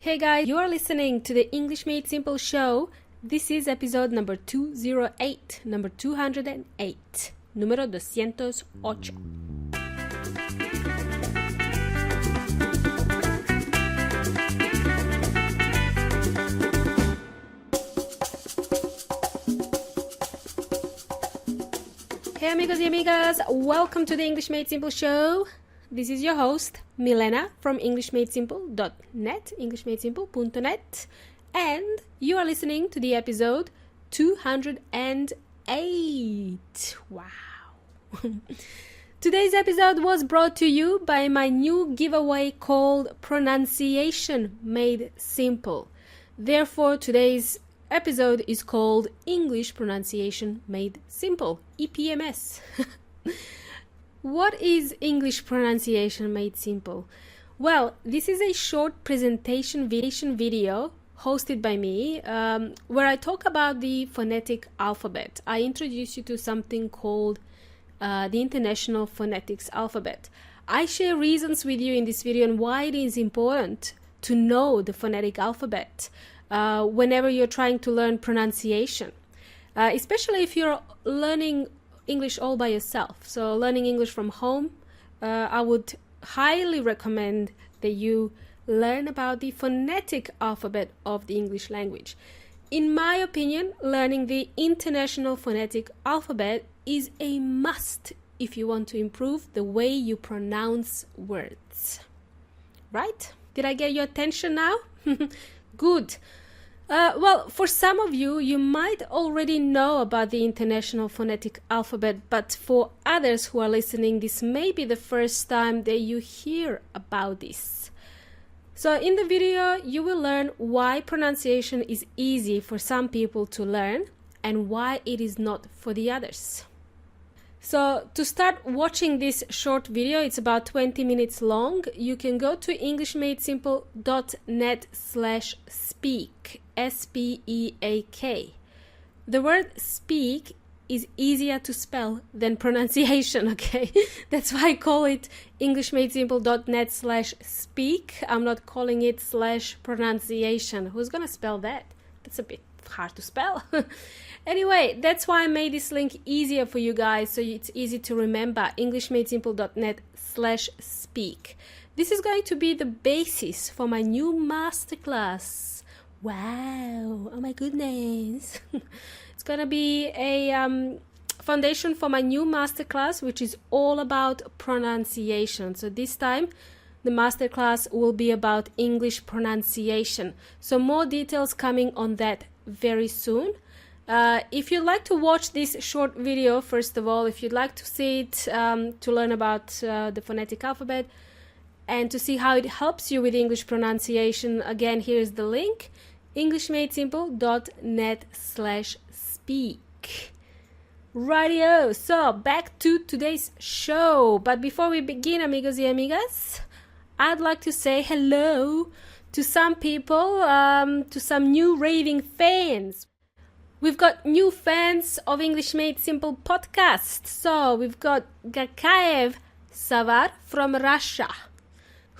Hey guys, you are listening to the English Made Simple show. This is episode number 208, number 208, número 208. Hey amigos y amigas, welcome to the English Made Simple show. This is your host, Milena from EnglishMadeSimple.net, EnglishMadeSimple.net, and you are listening to the episode 208. Wow. Today's episode was brought to you by my new giveaway called Pronunciation Made Simple. Therefore, today's episode is called English Pronunciation Made Simple, EPMS. What is English Pronunciation Made Simple? Well, this is a short presentation video hosted by me where I talk about the phonetic alphabet. I introduce you to something called the International Phonetic Alphabet. I share reasons with you in this video and why it is important to know the phonetic alphabet whenever you're trying to learn pronunciation, especially if you're learning English all by yourself. So learning English from home, I would highly recommend that you learn about the phonetic alphabet of the English language. In my opinion, learning the International Phonetic Alphabet is a must if you want to improve the way you pronounce words. Right? Did I get your attention now? Good. Well, for some of you, you might already know about the International Phonetic Alphabet, but for others who are listening, this may be the first time that you hear about this. So in the video, you will learn why pronunciation is easy for some people to learn and why it is not for the others. So to start watching this short video, it's about 20 minutes long. You can go to EnglishMadeSimple.net/speak, S-P-E-A-K. The word speak is easier to spell than pronunciation, okay? That's why I call it EnglishMadeSimple.net/speak. I'm not calling it /pronunciation. Who's gonna spell that? That's a bit hard to spell. Anyway, that's why I made this link easier for you guys, so it's easy to remember. EnglishMadeSimple.net/speak. This is going to be the basis for my new masterclass. Wow! Oh my goodness! It's gonna be a foundation for my new masterclass, which is all about pronunciation. So this time, the masterclass will be about English pronunciation. So more details coming on that very soon. If you'd like to watch this short video, first of all, if you'd like to see it, to learn about the phonetic alphabet and to see how it helps you with English pronunciation, again, here's the link, EnglishMadeSimple.net/speak. Rightio, so back to today's show. But before we begin, amigos y amigas, I'd like to say hello to some people, to some new raving fans. We've got new fans of English Made Simple podcast. So we've got Gracias from Russia,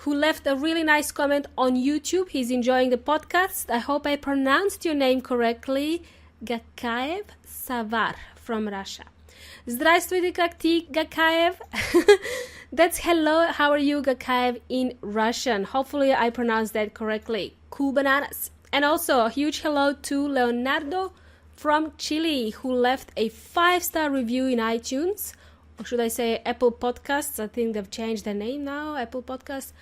who left a really nice comment on YouTube. He's enjoying the podcast. I hope I pronounced your name correctly. Gakaev Savar from Russia. Здравствуйте, как ты, Gakaev? That's hello, how are you, Gakaev, in Russian. Hopefully I pronounced that correctly. Cool bananas. And also a huge hello to Leonardo from Chile, who left a 5-star review in iTunes. Or should I say Apple Podcasts? I think they've changed their name now, Apple Podcasts.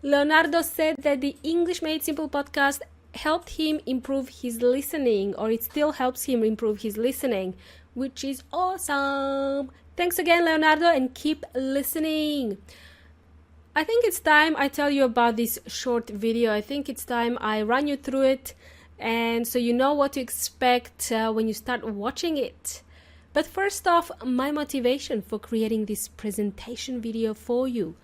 Leonardo said that the English Made Simple podcast helped him improve his listening, or it still helps him improve his listening, which is awesome. Thanks again, Leonardo, and keep listening. I think it's time I tell you about this short video. I think it's time I run you through it, and so you know what to expect when you start watching it. But first off, my motivation for creating this presentation video for you.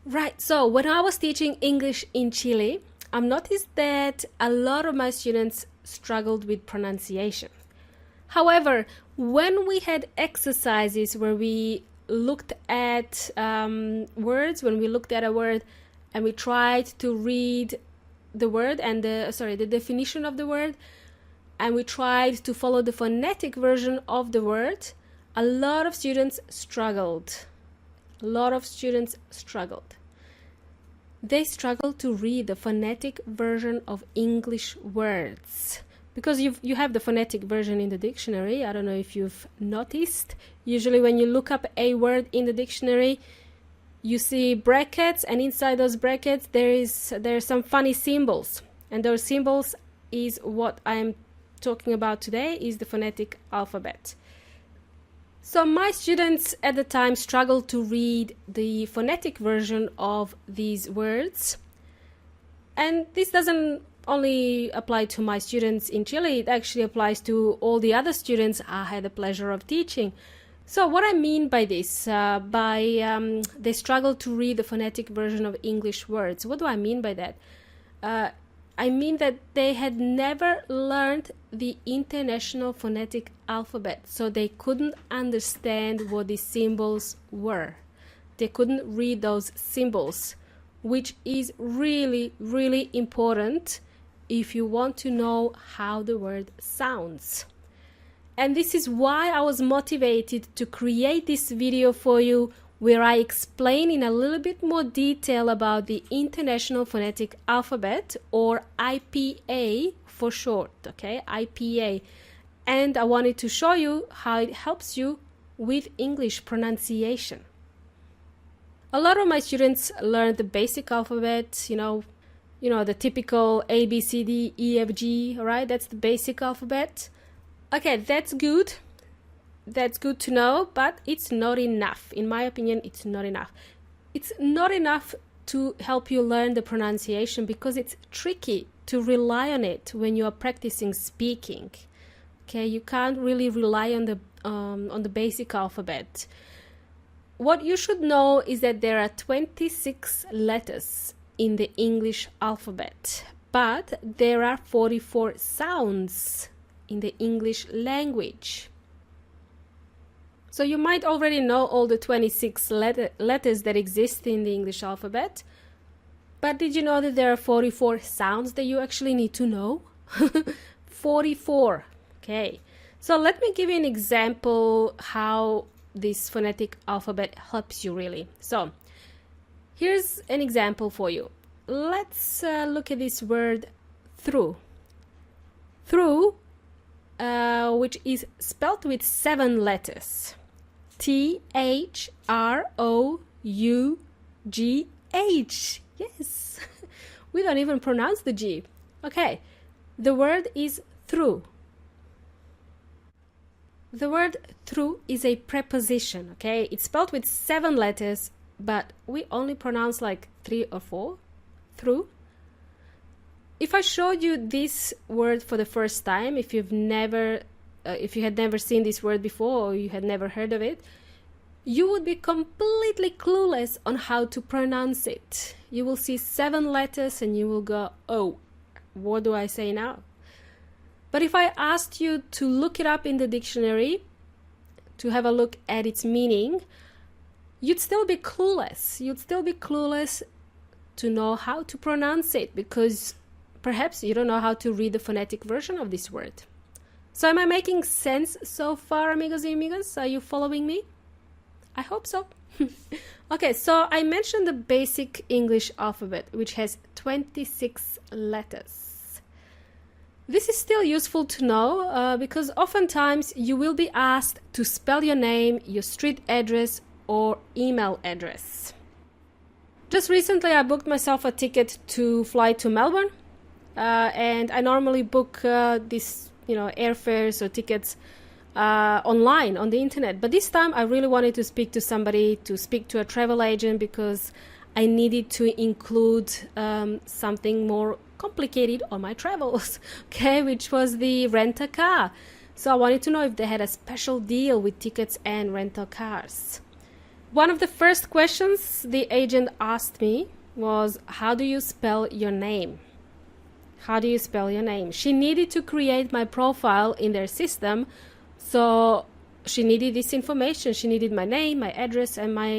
Right, so when I was teaching English in Chile, I've noticed that a lot of my students struggled with pronunciation. However, when we had exercises where we looked at words, when we looked at a word and we tried to read the word and the definition of the word, and we tried to follow the phonetic version of the word, a lot of students struggled. A lot of students struggled. They struggled to read the phonetic version of English words. Because you have the phonetic version in the dictionary. I don't know if you've noticed. Usually when you look up a word in the dictionary, you see brackets, and inside those brackets there are some funny symbols. And those symbols is what I'm talking about today, is the phonetic alphabet. So my students at the time struggled to read the phonetic version of these words. And this doesn't only apply to my students in Chile, it actually applies to all the other students I had the pleasure of teaching. So what I mean by this, they struggle to read the phonetic version of English words. What do I mean by that? I mean that they had never learned the International Phonetic Alphabet, so they couldn't understand what these symbols were. They couldn't read those symbols, which is really, really important if you want to know how the word sounds. And this is why I was motivated to create this video for you, where I explain in a little bit more detail about the International Phonetic Alphabet, or IPA for short, okay? IPA. And I wanted to show you how it helps you with English pronunciation. A lot of my students learned the basic alphabet, you know, the typical A, B, C, D, E, F, G, all right? That's the basic alphabet. Okay, that's good. That's good to know, but it's not enough. In my opinion, it's not enough. It's not enough to help you learn the pronunciation because it's tricky to rely on it when you are practicing speaking. Okay, you can't really rely on the basic alphabet. What you should know is that there are 26 letters in the English alphabet, but there are 44 sounds in the English language. So you might already know all the 26 letters that exist in the English alphabet, but did you know that there are 44 sounds that you actually need to know? 44. Okay, so let me give you an example how this phonetic alphabet helps you really. So here's an example for you. Let's look at this word through. Through, which is spelled with 7 letters. T-H-R-O-U-G-H. Yes, we don't even pronounce the G. Okay, the word is through. The word through is a preposition, okay? It's spelled with 7 letters, but we only pronounce like 3 or 4. Through. If I showed you this word for the first time, if you had never seen this word before or you had never heard of it, you would be completely clueless on how to pronounce it. You will see 7 letters and you will go, oh, what do I say now? But if I asked you to look it up in the dictionary, to have a look at its meaning, you'd still be clueless. You'd still be clueless to know how to pronounce it because perhaps you don't know how to read the phonetic version of this word. So am I making sense so far, amigos y amigas? Are you following me? I hope so. Okay, so I mentioned the basic English alphabet, which has 26 letters. This is still useful to know because oftentimes you will be asked to spell your name, your street address, or email address. Just recently I booked myself a ticket to fly to Melbourne, and I normally book these airfares or tickets online on the internet. But this time I really wanted to speak to somebody, to speak to a travel agent, because I needed to include something more complicated on my travels, okay, which was the rent-a-car. So I wanted to know if they had a special deal with tickets and rental cars. One of the first questions the agent asked me was, how do you spell your name? How do you spell your name? She needed to create my profile in their system, so she needed this information. She needed my name, my address, and my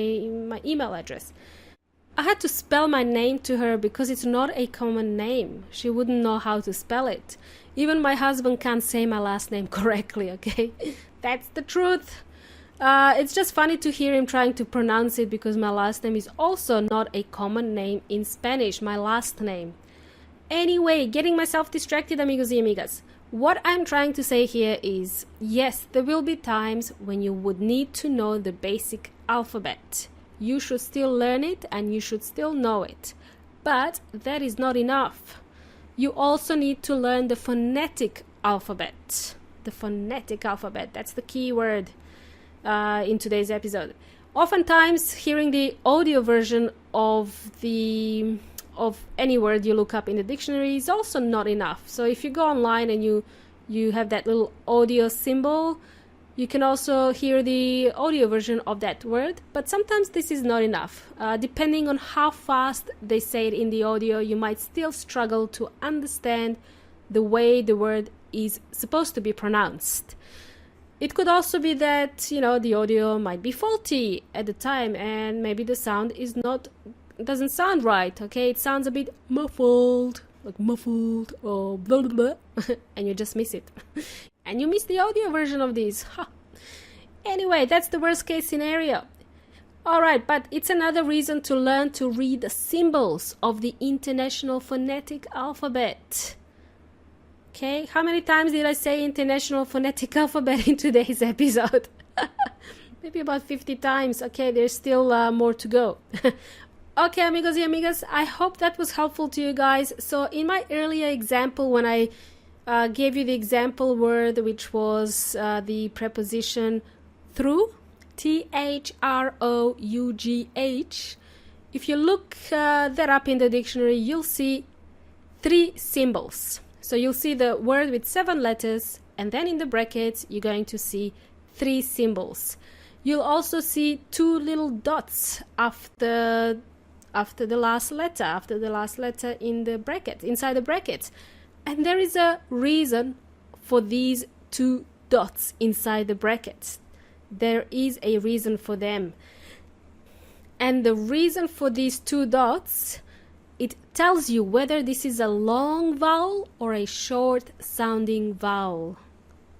email address. I had to spell my name to her because it's not a common name. She wouldn't know how to spell it. Even my husband can't say my last name correctly, okay? That's the truth. It's just funny to hear him trying to pronounce it because my last name is also not a common name in Spanish, my last name. Anyway, getting myself distracted, amigos y amigas. What I'm trying to say here is, yes, there will be times when you would need to know the basic alphabet. You should still learn it and you should still know it. But that is not enough. You also need to learn the phonetic alphabet. The phonetic alphabet, that's the key word in today's episode. Oftentimes, hearing the audio version of any word you look up in the dictionary is also not enough. So if you go online and you have that little audio symbol, you can also hear the audio version of that word, but sometimes this is not enough. Depending on how fast they say it in the audio, you might still struggle to understand the way the word is supposed to be pronounced. It could also be that, the audio might be faulty at the time and maybe the sound doesn't sound right, okay? It sounds a bit muffled, like muffled or blah, blah, blah, and you just miss it. And you miss the audio version of this. Anyway, that's the worst case scenario. Alright, but it's another reason to learn to read the symbols of the International Phonetic Alphabet. Okay, how many times did I say International Phonetic Alphabet in today's episode? Maybe about 50 times. Okay, there's still more to go. Okay, amigos y amigas, I hope that was helpful to you guys. So in my earlier example, when I gave you the example word, which was the preposition through, T-H-R-O-U-G-H. If you look that up in the dictionary, you'll see 3 symbols. So you'll see the word with 7 letters, and then in the brackets, you're going to see 3 symbols. You'll also see 2 little dots after the last letter in the bracket, inside the brackets. And there is a reason for these 2 dots inside the brackets. There is a reason for them. And the reason for these 2 dots, it tells you whether this is a long vowel or a short sounding vowel.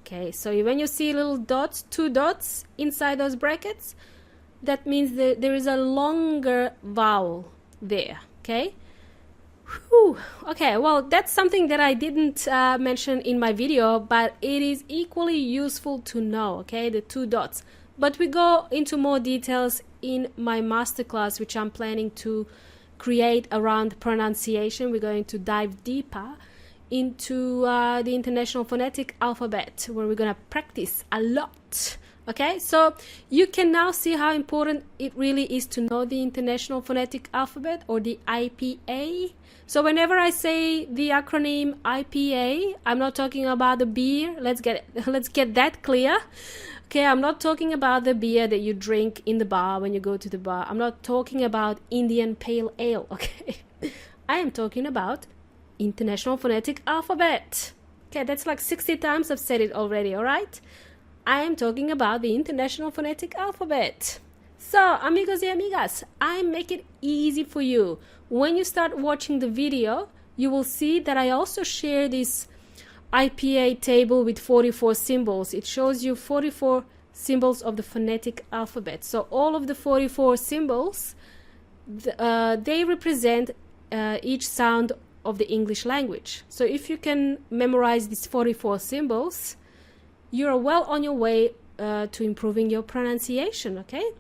Okay, so when you see little dots, 2 dots inside those brackets, that means that there is a longer vowel there, okay? Whew. Okay, well, that's something that I didn't mention in my video, but it is equally useful to know, okay, the 2 dots. But we go into more details in my masterclass, which I'm planning to create around pronunciation. We're going to dive deeper into the International Phonetic Alphabet, where we're going to practice a lot. Okay, so you can now see how important it really is to know the International Phonetic Alphabet, or the IPA. So whenever I say the acronym IPA, I'm not talking about the beer. Let's get that clear. Okay, I'm not talking about the beer that you drink in the bar when you go to the bar. I'm not talking about Indian Pale Ale, okay? I am talking about International Phonetic Alphabet. Okay, that's like 60 times I've said it already, alright? I am talking about the International Phonetic Alphabet. So, amigos y amigas, I make it easy for you. When you start watching the video, you will see that I also share this IPA table with 44 symbols. It shows you 44 symbols of the phonetic alphabet. So all of the 44 symbols, they represent each sound of the English language. So if you can memorize these 44 symbols, you're well on your way to improving your pronunciation, okay?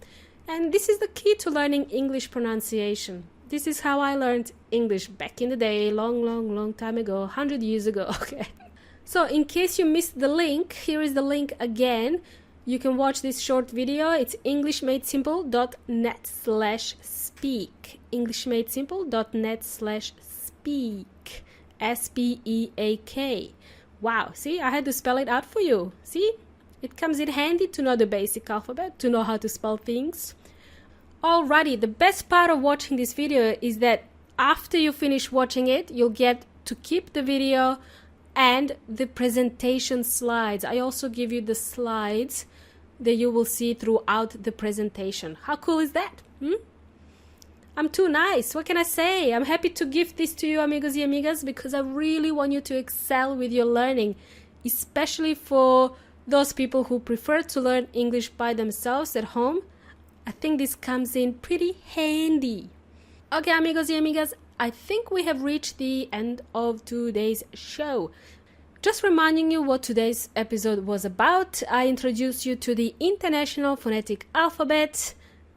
And this is the key to learning English pronunciation. This is how I learned English back in the day, long time ago, 100 years ago, okay? So in case you missed the link, here is the link again. You can watch this short video. It's englishmadesimple.net/speak. englishmadesimple.net/speak. S-P-E-A-K. Wow, see, I had to spell it out for you. See, it comes in handy to know the basic alphabet, to know how to spell things. Alrighty, the best part of watching this video is that after you finish watching it, you'll get to keep the video and the presentation slides. I also give you the slides that you will see throughout the presentation. How cool is that? I'm too nice. What can I say? I'm happy to give this to you, amigos y amigas, because I really want you to excel with your learning, especially for those people who prefer to learn English by themselves at home. I think this comes in pretty handy. Okay, amigos y amigas, I think we have reached the end of today's show. Just reminding you what today's episode was about. I introduced you to the International Phonetic Alphabet,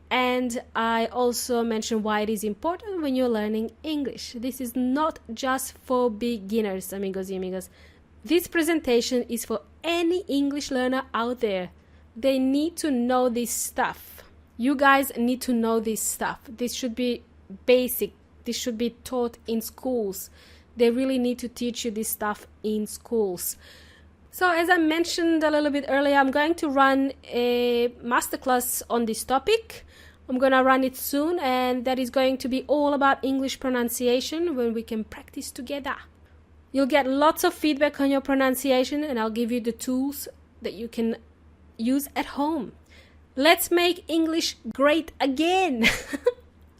and I also mentioned why it is important when you're learning English. This is not just for beginners, amigos y amigas. This presentation is for any English learner out there. They need to know this stuff. You guys need to know this stuff. This should be basic. This should be taught in schools. They really need to teach you this stuff in schools. So as I mentioned a little bit earlier, I'm going to run a masterclass on this topic. I'm going to run it soon, and that is going to be all about English pronunciation when we can practice together. You'll get lots of feedback on your pronunciation, and I'll give you the tools that you can use at home. Let's make English great again.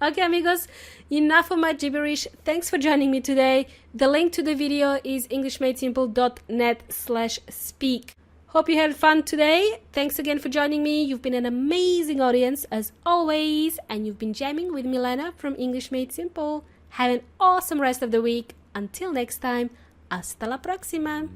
Okay, amigos, enough of my gibberish. Thanks for joining me today. The link to the video is englishmadesimple.net/speak. Hope you had fun today. Thanks again for joining me. You've been an amazing audience as always, and you've been jamming with Milena from English Made Simple. Have an awesome rest of the week. Until next time, hasta la próxima.